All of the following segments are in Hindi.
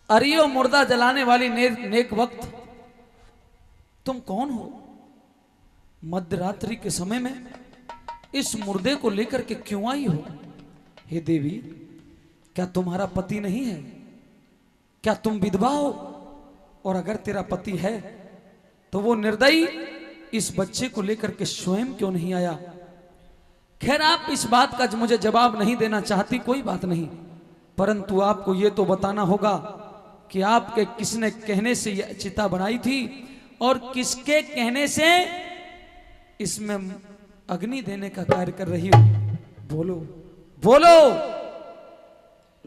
अरियो मुर्दा जलाने वाली नेक वक्त, तुम कौन हो? मध्य रात्रि के समय में इस मुर्दे को लेकर के क्यों आई हो? हे देवी, क्या तुम्हारा पति नहीं है? क्या तुम विधवा हो? और अगर तेरा पति है तो वो निर्दयी इस बच्चे को लेकर के स्वयं क्यों नहीं आया? खैर, आप इस बात का मुझे जवाब नहीं देना चाहती, कोई बात नहीं, परंतु आपको ये तो बताना होगा कि आपके किसने कहने से यह चिता बनाई थी और किसके कहने से इसमें अग्नि देने का कार्य कर रही हो? बोलो बोलो।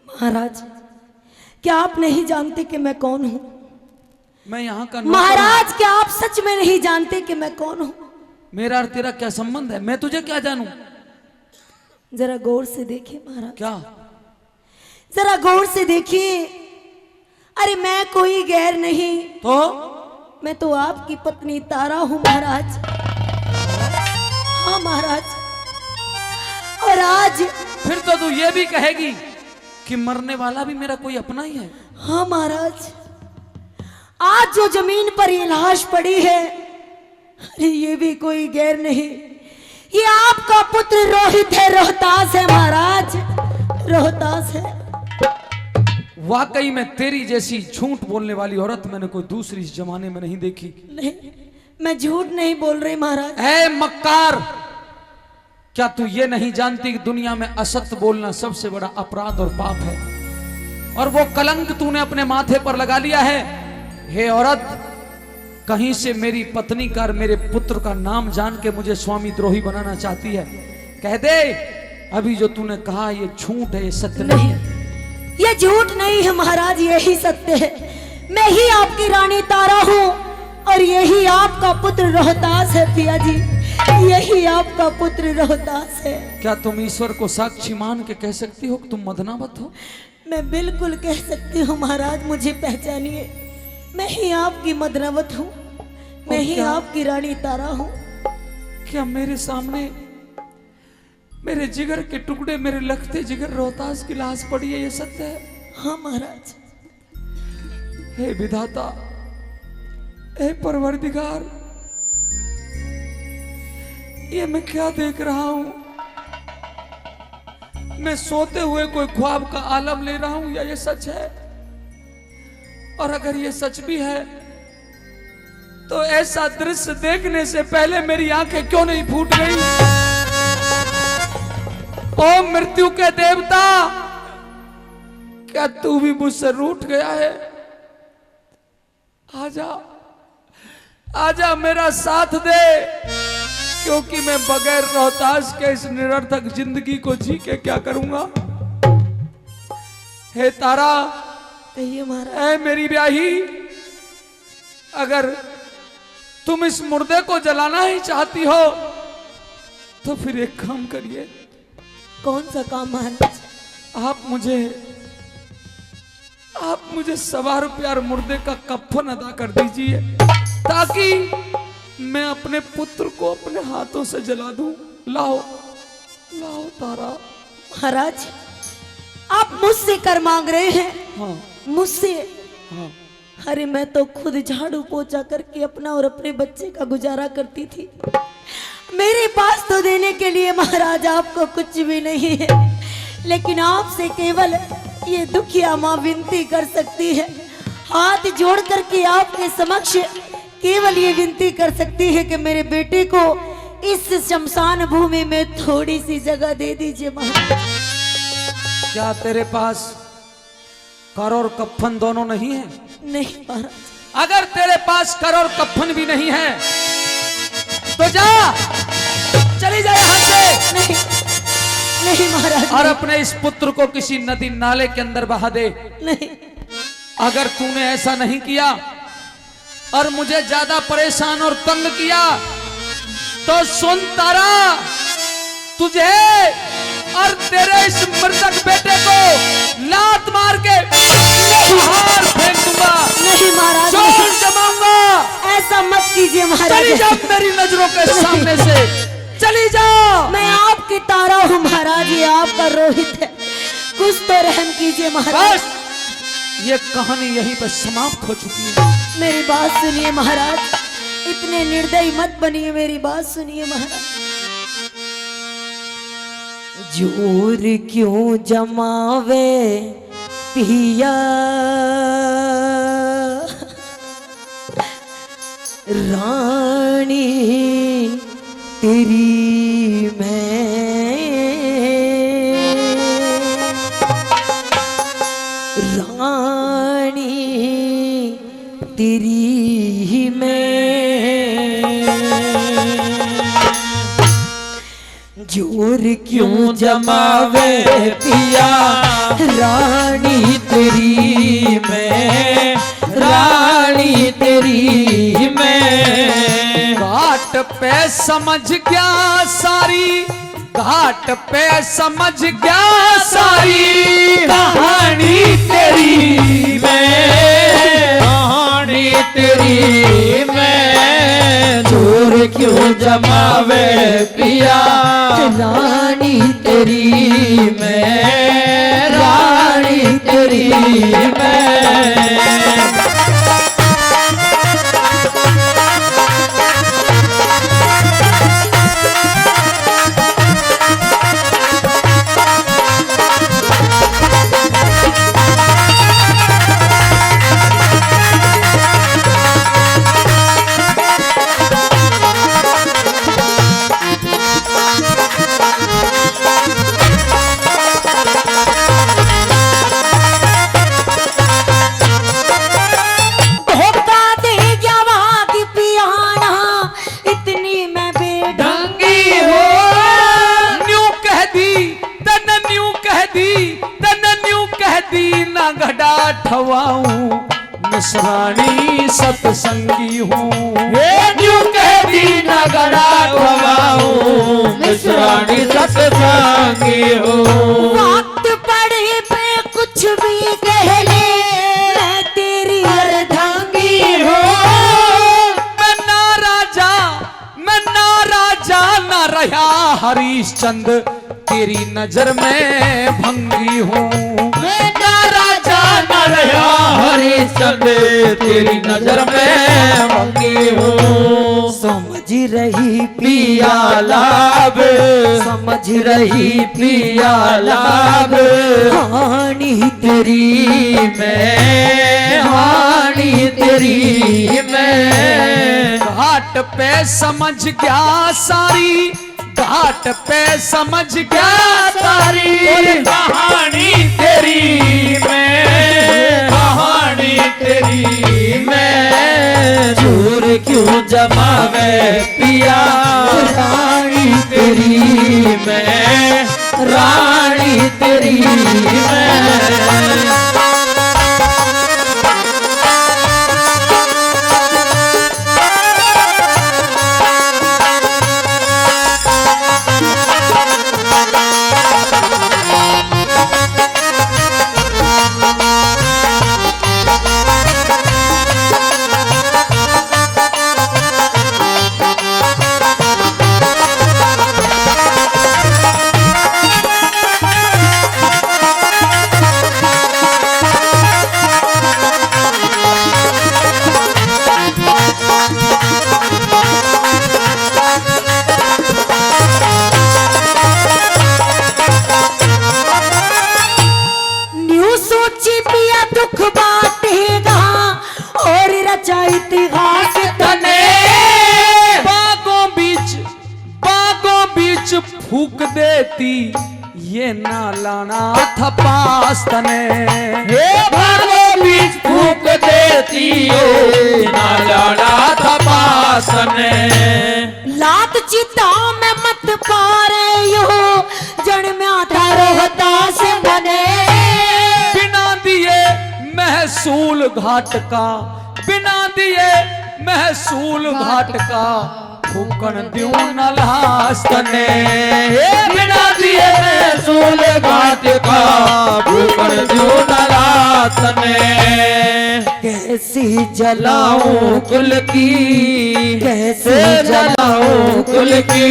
महाराज, क्या आप नहीं जानते कि मैं कौन हूं? मैं यहाँ का महाराज, क्या आप सच में नहीं जानते कि मैं कौन हूं? मेरा और तेरा क्या संबंध है? मैं तुझे क्या जानूं? जरा गौर से देखिए महाराज, क्या? जरा गौर से देखिए। अरे मैं कोई गैर नहीं, तो मैं तो आपकी पत्नी तारा हूं महाराज। हाँ महाराज, और आज फिर तो तू ये भी कहेगी कि मरने वाला भी मेरा कोई अपना ही है। हाँ महाराज, आज जो जमीन पर ये लाश पड़ी है, अरे ये भी कोई गैर नहीं, ये आपका पुत्र रोहित है, रोहतास है महाराज, रोहतास है। वाकई में तेरी जैसी झूठ बोलने वाली औरत मैंने कोई दूसरी इस जमाने में नहीं देखी। नहीं, मैं झूठ नहीं बोल रही महाराज। ऐ मक्कार, क्या तू ये नहीं जानती कि दुनिया में असत्य बोलना सबसे बड़ा अपराध और पाप है, और वो कलंक तूने अपने माथे पर लगा लिया है। हे औरत, कहीं से मेरी पत्नी का और मेरे पुत्र का नाम जान के मुझे स्वामी द्रोही बनाना चाहती है? कह दे, अभी जो तूने कहा ये झूठ है, ये सत्य नहीं है। ये झूठ नहीं है महाराज, यही सत्य है। मैं ही आपकी रानी तारा हूँ और यही आपका पुत्र रोहतास है पिया जी, यही आपका पुत्र रोहतास है। क्या तुम ईश्वर को साक्षी मान के कह सकती हो कि तुम मदनावत हो? मैं बिल्कुल कह सकती हूँ महाराज, मुझे पहचानिए, मैं ही आपकी मदनावत हूँ, मैं ही आपकी रानी तारा हूँ। क्या मेरे सामने मेरे जिगर के टुकड़े, मेरे लखते जिगर रोहतास की लाश पड़ी है, ये सत्य है? हाँ महाराज। हे विधाता, हे परवरदिगार, ये मैं क्या देख रहा हूं? मैं सोते हुए कोई ख्वाब का आलम ले रहा हूं या ये सच है? और अगर ये सच भी है तो ऐसा दृश्य देखने से पहले मेरी आंखें क्यों नहीं फूट गई? ओ मृत्यु के देवता, क्या तू भी मुझसे रूठ गया है? आजा, आजा, मेरा साथ दे, क्योंकि मैं बगैर रोहतास के इस निरर्थक जिंदगी को जी के क्या करूंगा? हे तारा, कहिए महाराज। ऐ मेरी ब्याही, अगर तुम इस मुर्दे को जलाना ही चाहती हो तो फिर एक काम करिए। कौन सा काम महाराज? आप मुझे 1.25 रुपया और मुर्दे का कफन अदा कर दीजिए, ताकि मैं अपने पुत्र को अपने हाथों से जला दूं। लाओ लाओ तारा। महाराज, आप मुझसे कर मांग रहे हैं? हाँ मुझसे? हाँ। अरे मैं तो खुद झाड़ू पोछा करके अपना और अपने बच्चे का गुजारा करती थी। मेरे पास तो देने के लिए महाराज आपको कुछ भी नहीं है, लेकिन आपसे केवल ये दुखिया माँ विनती कर सकती है, हाथ जोड़ करके आपके समक्ष केवल ये विनती कर सकती है कि मेरे बेटे को इस शमशान भूमि में थोड़ी सी जगह दे दीजिए महाराज। क्या तेरे पास कर और कफन दोनों नहीं है? नहीं महाराज। अगर तेरे पास कर और कफन भी नहीं है तो जा, चली जा यहां से। नहीं नहीं महाराज, और अपने इस पुत्र को किसी नदी नाले के अंदर बहा दे। नहीं। अगर तूने ऐसा नहीं किया और मुझे ज्यादा परेशान और तंग किया तो सुन तारा, तुझे और तेरे इस मृतक बेटे को लात मार के बाहर फेंक दूंगा। नहीं महाराज, जोर जमाऊंगा। ऐसा मत कीजिए महाराज। चली जा मेरी नजरों के सामने से, चली जा। मैं आपकी तारा हूँ महाराज, ये आपका रोहित है, कुछ तो रहम कीजिए महाराज। बस ये कहानी यहीं पर समाप्त हो चुकी है। मेरी बात सुनिए महाराज, इतने निर्दयी मत बनिए, मेरी बात सुनिए महाराज। जोर क्यों जमावे पिया, रानी तेरी मैं, रानी तेरी मैं, जोर क्यों जमावे पिया, रानी तेरी मैं, रानी तेरी मैं। घाट पे समझ गया सारी, घाट पे समझ गया सारी कहानी तेरी मैं, कहानी तेरी मैं। जोर क्यों जमावे पिया, रानी तेरी मैं, रानी तेरी मैं। ठवाऊं मिसरानी सत्संगी हूँ, न्यू कहती नगड़ा ठवाऊं मिसरानी सत्संगी हूँ। वक्त पड़े पे कुछ भी कह ले, मैं तेरी अर्धांगी हूँ। मैं ना राजा ना रहा हरिश्चंद्र, तेरी नजर में भंगी हूँ। मैं ना राजा न रहा हरिश्चंद्र, तेरी नजर में भंगी हूँ। समझ रही पिया लाभ, समझ रही पिया लाभ, हानि तेरी मैं, हानि तेरी मैं। घाट पे समझ गया सारी, घाट पे समझ गया सारी कहानी तेरी मैं, कहानी तेरी मैं। जोर क्यों जमावे पिया, रानी तेरी मैं, रानी तेरी मैं। दुख बांटेगा और रचा इतिहास तने। बागों बीच फूक देती ये नालाना था पास तने। बागों बीच फूक देती ये नालाना था पास तने। लात चिता में मत पारे यो जन में आता रोहतास बने। बिना दिए महसूल घाट का, बिना दिए महसूल घाट का फूकन द्यू न लास तने। बिना दिए महसूल घाट का फूकन द्यू न लास तने। कैसी जलाऊं कुल की, कैसे जलाऊं कुल की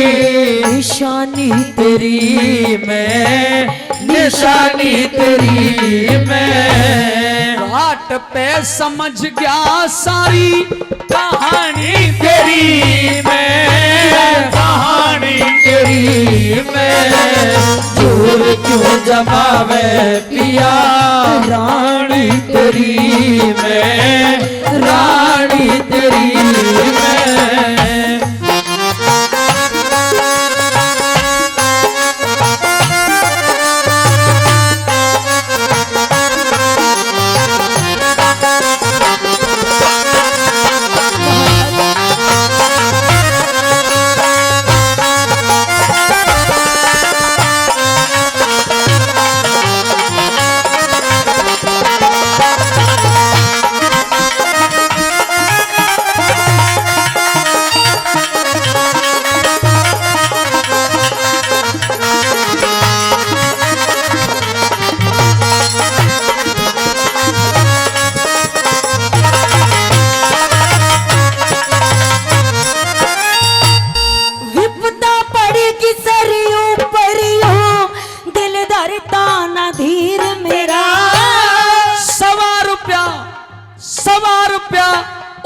निशानी तेरी मैं, निशानी तेरी मैं। घाट पे समझ गया सारी कहानी तेरी मैं कहानी तेरी मैं जोर क्यों जमावे पिया रानी तेरी मैं रानी तेरी मैं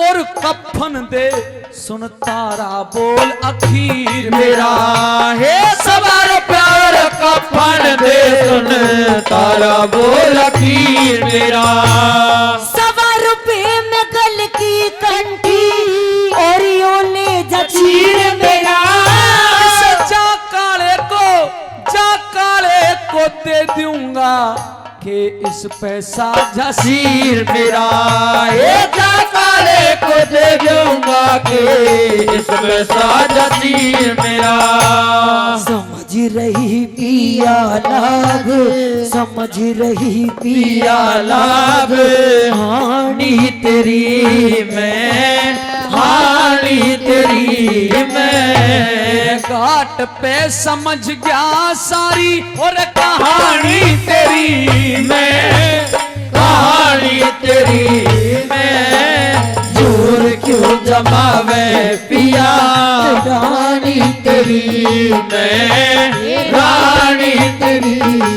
और कफन दे सुन तारा बोल अखीर मेरा है सवार प्यार कफन दे सुन तारा बोल अखीर मेरा 100 रुपए में गल की कंठी और यो ले जचीर मेरा जा काले को दे दूंगा कि इस पैसा जसीर मेरा ये जा काले को दे दूंगा कि इस पैसा जसीर मेरा समझ रही पिया लाभ समझ रही पिया लाभ हानि तेरी मैं हानि तेरी मैं घाट पे समझ गया सारी और कहानी तेरी मैं कहानी तेरी मैं जोर क्यों जमावे पिया रानी तेरी मैं रानी तेरी मैं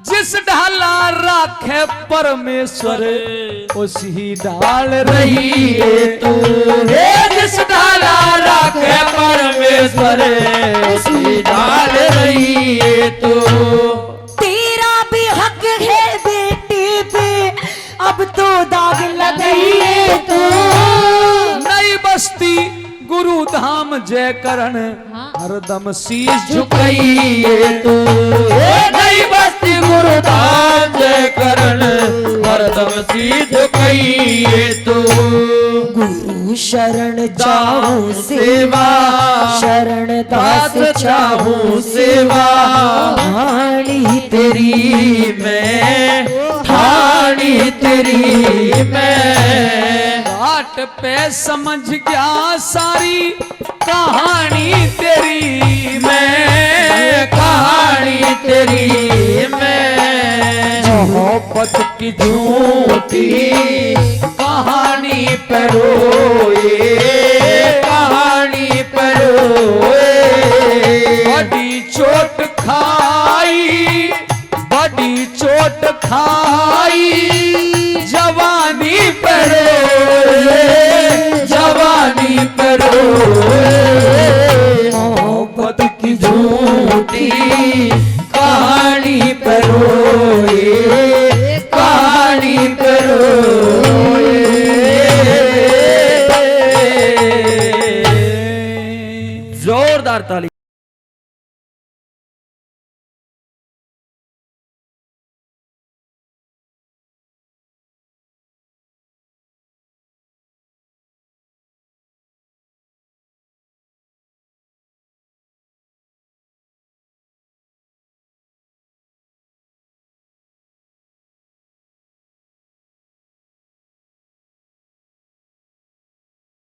जिस ढाला राखे परमेश्वर उसी डाल रही है तू हे जिस डाला राखे परमेश्वर उसी डाल रही है तू तेरा भी हक है बेटी पे अब तो दाग लगी है तू नई बस्ती गुरु धाम जय करण हरदम शीश झुकाइए तू नई बस्ती गुरु धाम जय करण हरदम शीश झुकाइए तू गुरु शरण चाहूं सेवा शरण दास चाहूं सेवा ठाणी तेरी मैं ठाणी तेरी मैं घाट पे समझ गया सारी कहानी तेरी मैं कहानी तेरी मैं मोहब्बत की झूठी कहानी पर रोए कहानी पर रोए बड़ी चोट खाई बड़ी चोट खाई जवानी पर जवानी पर मोहब्बत की झूठी कहानी पर कहानी पर जोरदार ताली।